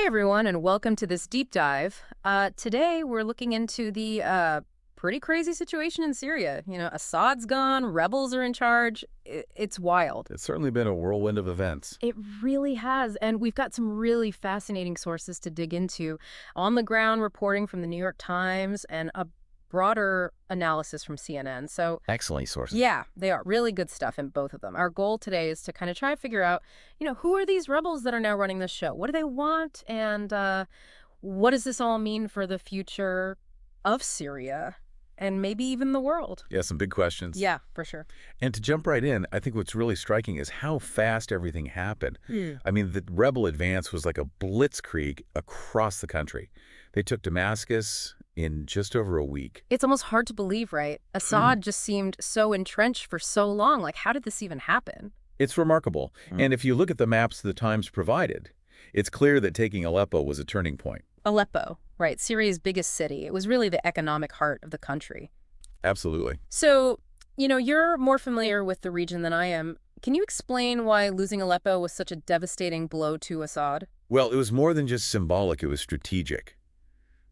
Hey everyone, and welcome to this deep dive. Today we're looking into the pretty crazy situation in Syria. Assad's gone, rebels are in charge. It's wild. It's certainly been a whirlwind of events. It really has, and we've got some really fascinating sources to dig into. On the ground reporting from the New York Times and a broader analysis from CNN. So Excellent sources. yeah, they are really good stuff in both of them. Our goal today is to kind of try to figure out, who are these rebels that are now running this show? What do they want? And what does this all mean for the future of Syria and maybe even the world? Yeah, some big questions. Yeah, for sure. And to jump right in, I think what's really striking is how fast everything happened. Hmm. I mean, the rebel advance was like a blitzkrieg across the country. They took Damascus in just over a week. It's almost hard to believe, right? Assad just seemed so entrenched for so long. Like, how did this even happen? It's remarkable. And if you look at the maps the Times provided, it's clear that taking Aleppo was a turning point. Aleppo, right? Syria's biggest city. It was really the economic heart of the country. Absolutely. So, you're more familiar with the region than I am. Can you explain why losing Aleppo was such a devastating blow to Assad? Well, it was more than just symbolic, it was strategic.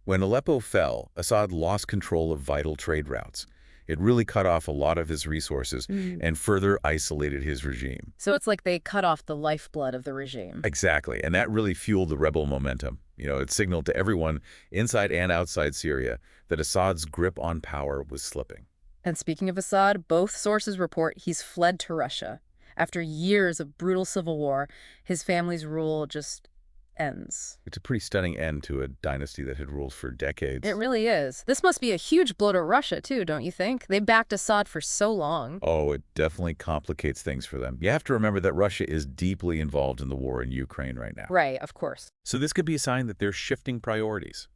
When Aleppo fell, Assad lost control of vital trade routes. It really cut off a lot of his resources and further isolated his regime. So it's like they cut off the lifeblood of the regime. Exactly, and that really fueled the rebel momentum. It signaled to everyone inside and outside Syria that Assad's grip on power was slipping. And speaking of Assad, both sources report he's fled to Russia. After years of brutal civil war, his family's rule just ends. It's a pretty stunning end to a dynasty that had ruled for decades. It really is. This must be a huge blow to Russia, too, don't you think? They backed Assad for so long. Oh, it definitely complicates things for them. You have to remember that Russia is deeply involved in the war in Ukraine right now. Right, of course. So this could be a sign that they're shifting priorities,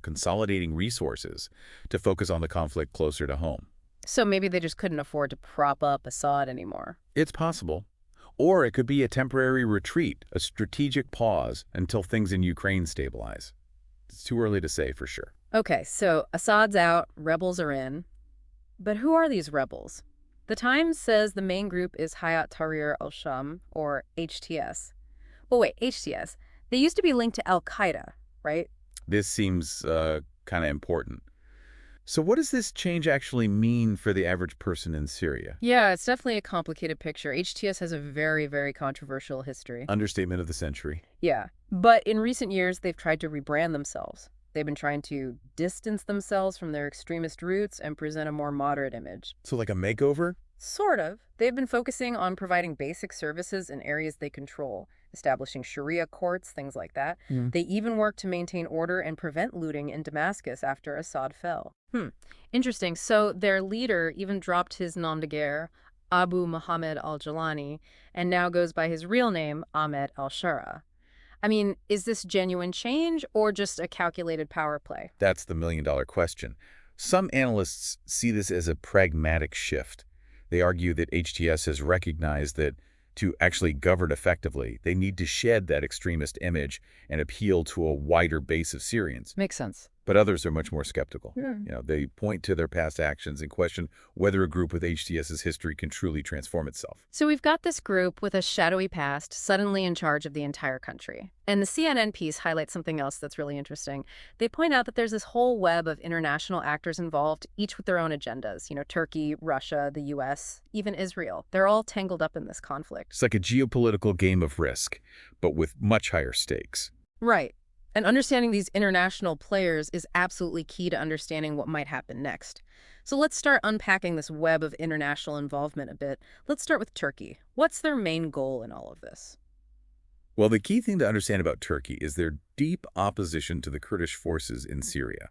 consolidating resources to focus on the conflict closer to home. So maybe they just couldn't afford to prop up Assad anymore. It's possible. Or it could be a temporary retreat, a strategic pause until things in Ukraine stabilize. It's too early to say for sure. Okay, so Assad's out, rebels are in. But who are these rebels? The Times says the main group is Hayat Tahrir al-Sham, or HTS. Well, wait, HTS. They used to be linked to al-Qaeda, right? This seems kind of important. So what does this change actually mean for the average person in Syria? Yeah, it's definitely a complicated picture. HTS has a very, very controversial history. Understatement of the century. Yeah, but in recent years, they've tried to rebrand themselves. They've been trying to distance themselves from their extremist roots and present a more moderate image. So like a makeover? Sort of. They've been focusing on providing basic services in areas they control, establishing Sharia courts, things like that. They even work to maintain order and prevent looting in Damascus after Assad fell. Interesting. So their leader even dropped his nom de guerre, Abu Muhammad al-Jalani, and now goes by his real name, Ahmed al-Shara. I mean, is this genuine change or just a calculated power play? That's the million-dollar question. Some analysts see this as a pragmatic shift. They argue that HTS has recognized that to actually govern effectively, they need to shed that extremist image and appeal to a wider base of Syrians. Makes sense. But others are much more skeptical. Yeah. They point to their past actions and question whether a group with HTS's history can truly transform itself. So we've got this group with a shadowy past suddenly in charge of the entire country. And the CNN piece highlights something else that's really interesting. They point out that there's this whole web of international actors involved, each with their own agendas. Turkey, Russia, the US, even Israel. They're all tangled up in this conflict. It's like a geopolitical game of risk, but with much higher stakes. Right. And understanding these international players is absolutely key to understanding what might happen next. So let's start unpacking this web of international involvement a bit. Let's start with Turkey. What's their main goal in all of this? Well, the key thing to understand about Turkey is their deep opposition to the Kurdish forces in Syria.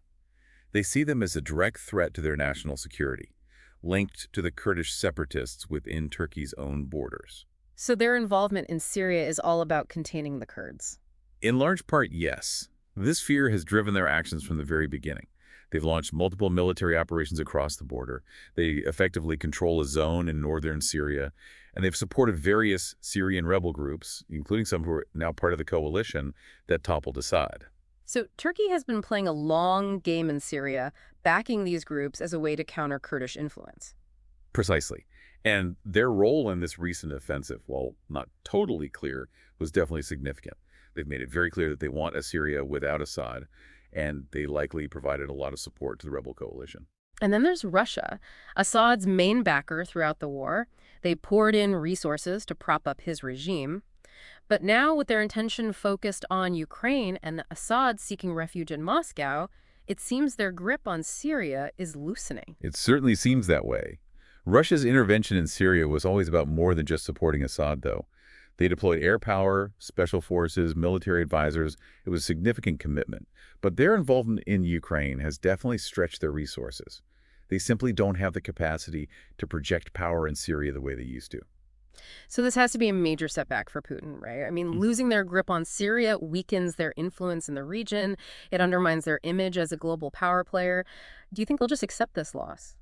They see them as a direct threat to their national security, linked to the Kurdish separatists within Turkey's own borders. So their involvement in Syria is all about containing the Kurds. In large part, yes. This fear has driven their actions from the very beginning. They've launched multiple military operations across the border. They effectively control a zone in northern Syria, and they've supported various Syrian rebel groups, including some who are now part of the coalition that toppled Assad. So Turkey has been playing a long game in Syria, backing these groups as a way to counter Kurdish influence. Precisely. And their role in this recent offensive, while not totally clear, was definitely significant. They've made it very clear that they want a Syria without Assad, and they likely provided a lot of support to the rebel coalition. And then there's Russia, Assad's main backer throughout the war. They poured in resources to prop up his regime. But now, with their intention focused on Ukraine and Assad seeking refuge in Moscow, it seems their grip on Syria is loosening. It certainly seems that way. Russia's intervention in Syria was always about more than just supporting Assad, though. They deployed air power, special forces, military advisors. It was a significant commitment. But their involvement in Ukraine has definitely stretched their resources. They simply don't have the capacity to project power in Syria the way they used to. So this has to be a major setback for Putin, right? I mean, losing their grip on Syria weakens their influence in the region. It undermines their image as a global power player. Do you think they'll just accept this loss?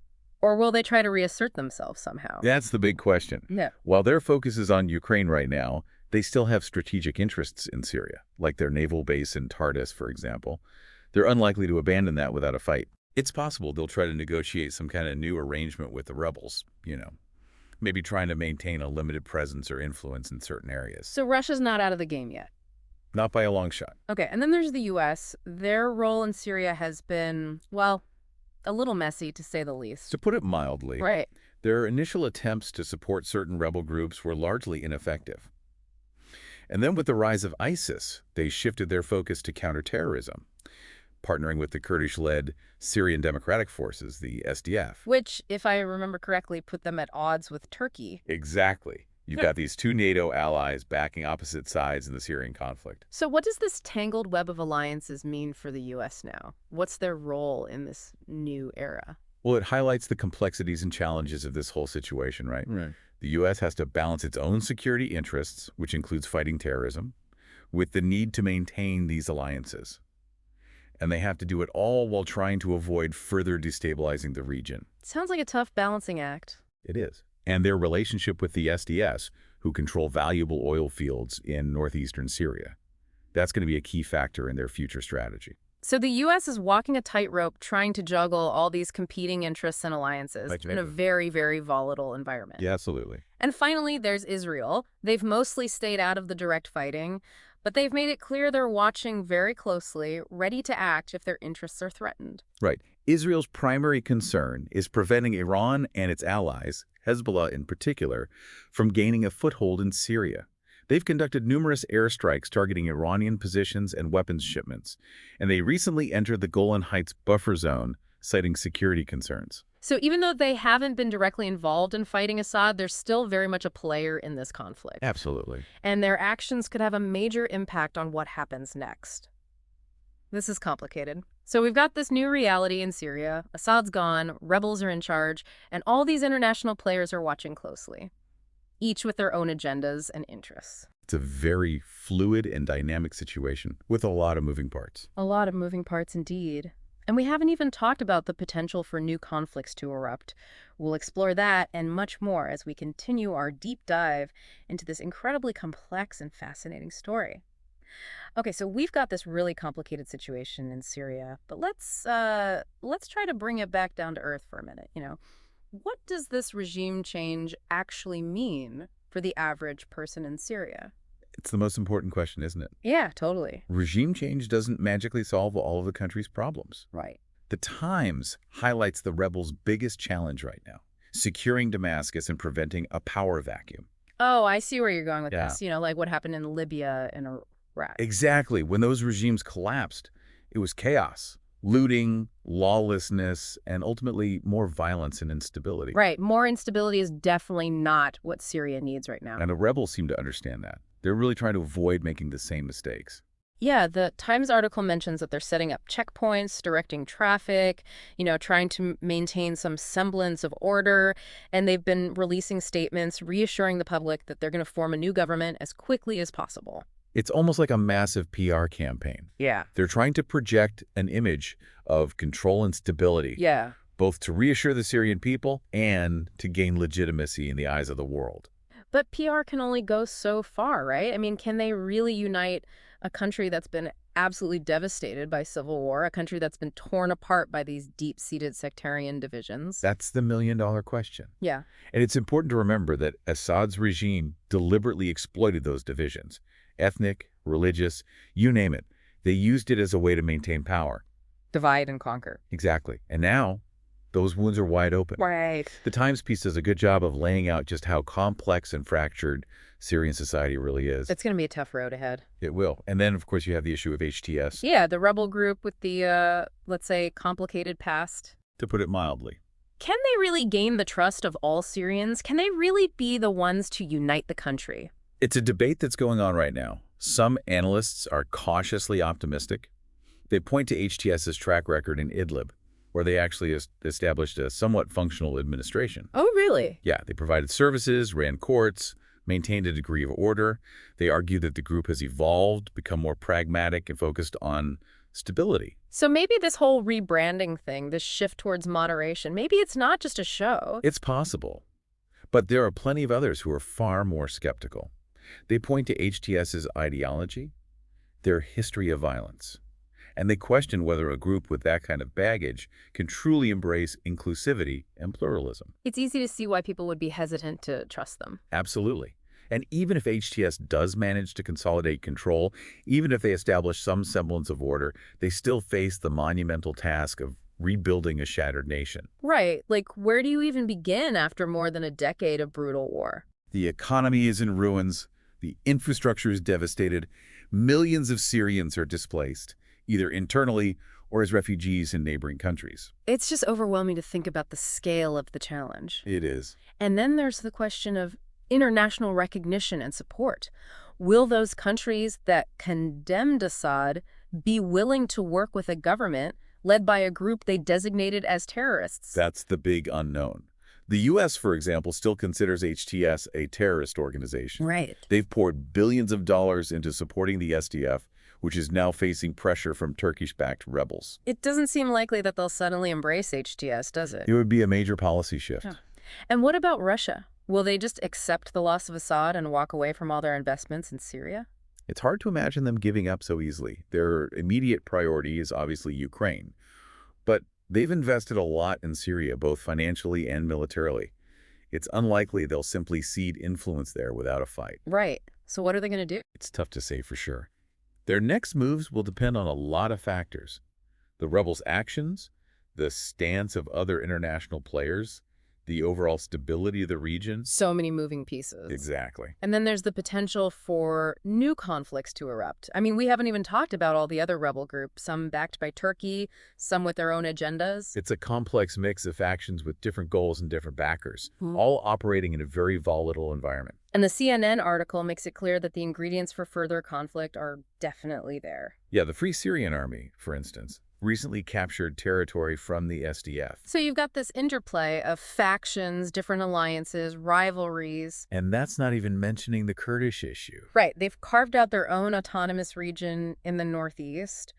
Or will they try to reassert themselves somehow? That's the big question. Yeah. While their focus is on Ukraine right now, they still have strategic interests in Syria, like their naval base in Tartus, for example. They're unlikely to abandon that without a fight. It's possible they'll try to negotiate some kind of new arrangement with the rebels, maybe trying to maintain a limited presence or influence in certain areas. So Russia's not out of the game yet. Not by a long shot. Okay, and then there's the U.S. Their role in Syria has been, well, a little messy, to say the least. To put it mildly, Right. their initial attempts to support certain rebel groups were largely ineffective. And then with the rise of ISIS, they shifted their focus to counterterrorism, partnering with the Kurdish-led Syrian Democratic Forces, the SDF. Which, if I remember correctly, put them at odds with Turkey. Exactly. You've got these two NATO allies backing opposite sides in the Syrian conflict. So what does this tangled web of alliances mean for the U.S. now? What's their role in this new era? Well, it highlights the complexities and challenges of this whole situation, right? Right. The U.S. has to balance its own security interests, which includes fighting terrorism, with the need to maintain these alliances. And they have to do it all while trying to avoid further destabilizing the region. Sounds like a tough balancing act. It is. And their relationship with the SDS, who control valuable oil fields in northeastern Syria. That's going to be a key factor in their future strategy. So the U.S. is walking a tightrope trying to juggle all these competing interests and alliances in a very, very volatile environment. Yeah, absolutely. And finally, there's Israel. They've mostly stayed out of the direct fighting, but they've made it clear they're watching very closely, ready to act if their interests are threatened. Right. Israel's primary concern is preventing Iran and its allies, Hezbollah in particular, from gaining a foothold in Syria. They've conducted numerous airstrikes targeting Iranian positions and weapons shipments, and they recently entered the Golan Heights buffer zone, citing security concerns. So even though they haven't been directly involved in fighting Assad, they're still very much a player in this conflict. Absolutely. And their actions could have a major impact on what happens next. This is complicated. So we've got this new reality in Syria. Assad's gone, rebels are in charge, and all these international players are watching closely, each with their own agendas and interests. It's a very fluid and dynamic situation with a lot of moving parts. A lot of moving parts indeed. And we haven't even talked about the potential for new conflicts to erupt. We'll explore that and much more as we continue our deep dive into this incredibly complex and fascinating story. Okay, so we've got this really complicated situation in Syria, but let's try to bring it back down to earth for a minute. What does this regime change actually mean for the average person in Syria? It's the most important question, isn't it? Yeah, totally. Regime change doesn't magically solve all of the country's problems. Right. The Times highlights the rebels' biggest challenge right now, securing Damascus and preventing a power vacuum. Oh, I see where you're going with Yeah. this. Like what happened in Libya and Iraq. Exactly. When those regimes collapsed, it was chaos, looting, lawlessness, and ultimately more violence and instability. Right. More instability is definitely not what Syria needs right now. And the rebels seem to understand that. They're really trying to avoid making the same mistakes. Yeah, the Times article mentions that they're setting up checkpoints, directing traffic, trying to maintain some semblance of order. And they've been releasing statements reassuring the public that they're going to form a new government as quickly as possible. It's almost like a massive PR campaign. Yeah. They're trying to project an image of control and stability, Yeah. both to reassure the Syrian people and to gain legitimacy in the eyes of the world. But PR can only go so far, right? I mean, can they really unite a country that's been absolutely devastated by civil war, a country that's been torn apart by these deep-seated sectarian divisions? That's the million-dollar question. Yeah. And it's important to remember that Assad's regime deliberately exploited those divisions, ethnic, religious, you name it. They used it as a way to maintain power. Divide and conquer. Exactly. And now, those wounds are wide open. Right. The Times piece does a good job of laying out just how complex and fractured Syrian society really is. It's going to be a tough road ahead. It will. And then, of course, you have the issue of HTS. Yeah, the rebel group with the, let's say, complicated past. To put it mildly. Can they really gain the trust of all Syrians? Can they really be the ones to unite the country? It's a debate that's going on right now. Some analysts are cautiously optimistic. They point to HTS's track record in Idlib, where they actually established a somewhat functional administration. Oh, really? Yeah, they provided services, ran courts, maintained a degree of order. They argue that the group has evolved, become more pragmatic, and focused on stability. So maybe this whole rebranding thing, this shift towards moderation, maybe it's not just a show. It's possible. But there are plenty of others who are far more skeptical. They point to HTS's ideology, their history of violence, and they question whether a group with that kind of baggage can truly embrace inclusivity and pluralism. It's easy to see why people would be hesitant to trust them. Absolutely. And even if HTS does manage to consolidate control, even if they establish some semblance of order, they still face the monumental task of rebuilding a shattered nation. Right. Like, where do you even begin after more than a decade of brutal war? The economy is in ruins. The infrastructure is devastated. Millions of Syrians are displaced, either internally or as refugees in neighboring countries. It's just overwhelming to think about the scale of the challenge. It is. And then there's the question of international recognition and support. Will those countries that condemned Assad be willing to work with a government led by a group they designated as terrorists? That's the big unknown. The U.S., for example, still considers HTS a terrorist organization. Right. They've poured billions of dollars into supporting the SDF, which is now facing pressure from Turkish-backed rebels. It doesn't seem likely that they'll suddenly embrace HTS, does it? It would be a major policy shift. Huh. And what about Russia? Will they just accept the loss of Assad and walk away from all their investments in Syria? It's hard to imagine them giving up so easily. Their immediate priority is obviously Ukraine. But they've invested a lot in Syria, both financially and militarily. It's unlikely they'll simply cede influence there without a fight. Right. So what are they going to do? It's tough to say for sure. Their next moves will depend on a lot of factors. The rebels' actions, the stance of other international players, the overall stability of the region. So many moving pieces. Exactly. And then there's the potential for new conflicts to erupt. I mean, we haven't even talked about all the other rebel groups, some backed by Turkey, some with their own agendas. It's a complex mix of factions with different goals and different backers, all operating in a very volatile environment. And the CNN article makes it clear that the ingredients for further conflict are definitely there. Yeah, the Free Syrian Army, for instance, recently captured territory from the SDF. So you've got this interplay of factions, different alliances, rivalries. And that's not even mentioning the Kurdish issue. Right. They've carved out their own autonomous region in the northeast,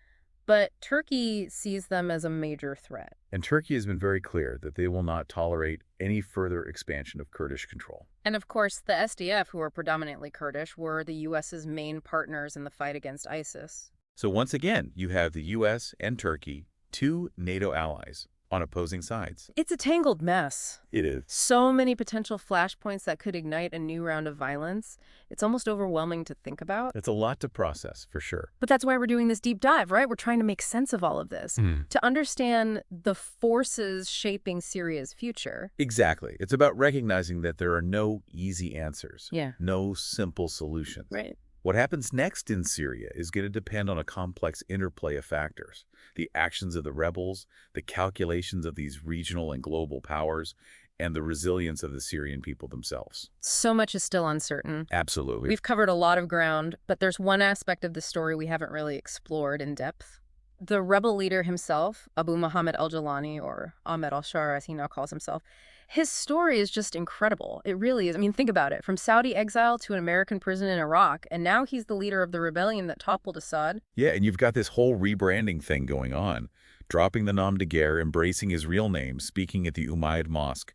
but Turkey sees them as a major threat. And Turkey has been very clear that they will not tolerate any further expansion of Kurdish control. And of course, the SDF, who are predominantly Kurdish, were the U.S.'s main partners in the fight against ISIS. So once again, you have the U.S. and Turkey, two NATO allies, on opposing sides. It's a tangled mess. It is. So many potential flashpoints that could ignite a new round of violence. It's almost overwhelming to think about. It's a lot to process, for sure. But that's why we're doing this deep dive, right? We're trying to make sense of all of this, to understand the forces shaping Syria's future. Exactly. It's about recognizing that there are no easy answers. Yeah. No simple solutions. Right. What happens next in Syria is going to depend on a complex interplay of factors. The actions of the rebels, the calculations of these regional and global powers, and the resilience of the Syrian people themselves. So much is still uncertain. Absolutely. We've covered a lot of ground, but there's one aspect of the story we haven't really explored in depth. The rebel leader himself, Abu Muhammad al-Jalani, or Ahmed al-Shara as he now calls himself, his story is just incredible. It really is. I mean, think about it. From Saudi exile to an American prison in Iraq, and now he's the leader of the rebellion that toppled Assad. Yeah, and you've got this whole rebranding thing going on. Dropping the nom de guerre, embracing his real name, speaking at the Umayyad Mosque,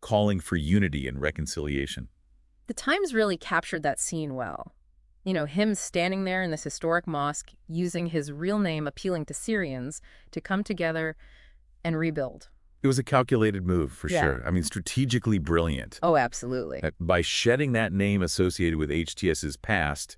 calling for unity and reconciliation. The Times really captured that scene well. You know, him standing there in this historic mosque, using his real name, appealing to Syrians to come together and rebuild. It was a calculated move, for sure. I mean, strategically brilliant. Oh, absolutely. By shedding that name associated with HTS's past,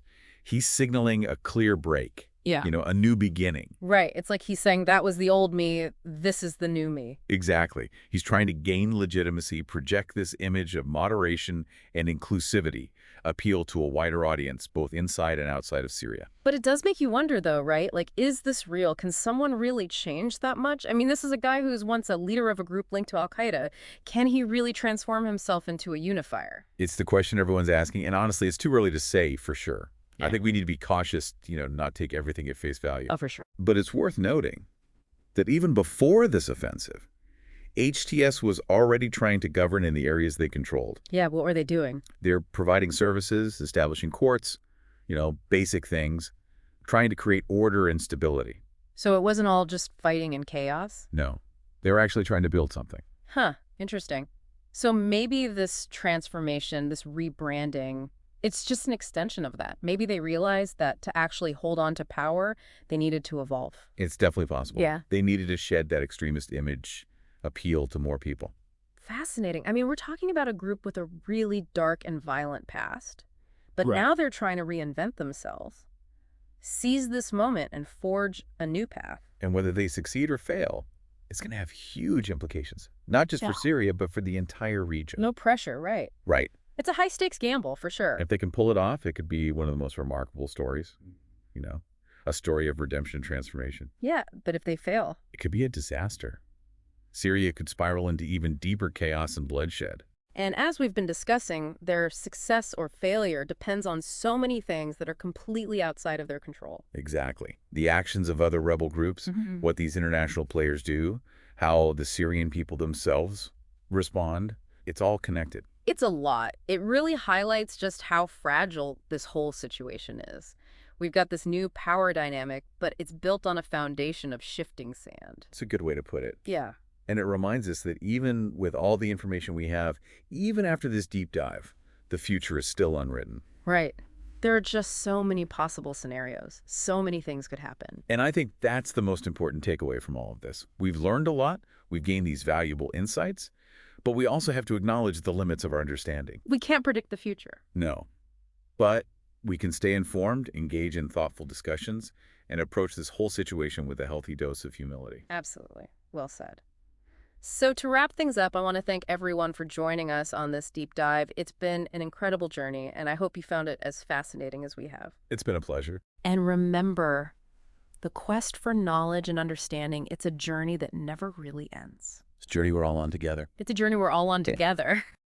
He's signaling a clear break, Yeah. a new beginning. Right. It's like he's saying that was the old me, this is the new me. Exactly. He's trying to gain legitimacy, project this image of moderation and inclusivity, appeal to a wider audience, both inside and outside of Syria. But it does make you wonder, though, right? Like, is this real? Can someone really change that much? I mean, this is a guy who's once a leader of a group linked to al-Qaeda. Can he really transform himself into a unifier? It's the question everyone's asking, and honestly, it's too early to say for sure. Yeah. I think we need to be cautious, not take everything at face value. Oh, for sure. But it's worth noting that even before this offensive, HTS was already trying to govern in the areas they controlled. Yeah, what were they doing? They're providing services, establishing courts, basic things, trying to create order and stability. So it wasn't all just fighting and chaos? No, they were actually trying to build something. Huh, interesting. So maybe this transformation, this rebranding, it's just an extension of that. Maybe they realized that to actually hold on to power, they needed to evolve. It's definitely possible. Yeah. They needed to shed that extremist image, appeal to more people. Fascinating. I mean, we're talking about a group with a really dark and violent past. But Right. now they're trying to reinvent themselves, seize this moment, and forge a new path. And whether they succeed or fail, it's going to have huge implications, not just Yeah. for Syria, but for the entire region. No pressure, right? Right. It's a high-stakes gamble, for sure. If they can pull it off, it could be one of the most remarkable stories, a story of redemption and transformation. Yeah, but if they fail? It could be a disaster. Syria could spiral into even deeper chaos and bloodshed. And as we've been discussing, their success or failure depends on so many things that are completely outside of their control. Exactly. The actions of other rebel groups, what these international players do, how the Syrian people themselves respond, it's all connected. It's a lot. It really highlights just how fragile this whole situation is. We've got this new power dynamic, but it's built on a foundation of shifting sand. It's a good way to put it. Yeah. And it reminds us that even with all the information we have, even after this deep dive, the future is still unwritten. Right. There are just so many possible scenarios. So many things could happen. And I think that's the most important takeaway from all of this. We've learned a lot, we've gained these valuable insights, but we also have to acknowledge the limits of our understanding. We can't predict the future. No. But we can stay informed, engage in thoughtful discussions, and approach this whole situation with a healthy dose of humility. Absolutely. Well said. So to wrap things up, I want to thank everyone for joining us on this deep dive. It's been an incredible journey, and I hope you found it as fascinating as we have. It's been a pleasure. And remember, the quest for knowledge and understanding, it's a journey that never really ends. It's a journey we're all on together. It's a journey we're all on together.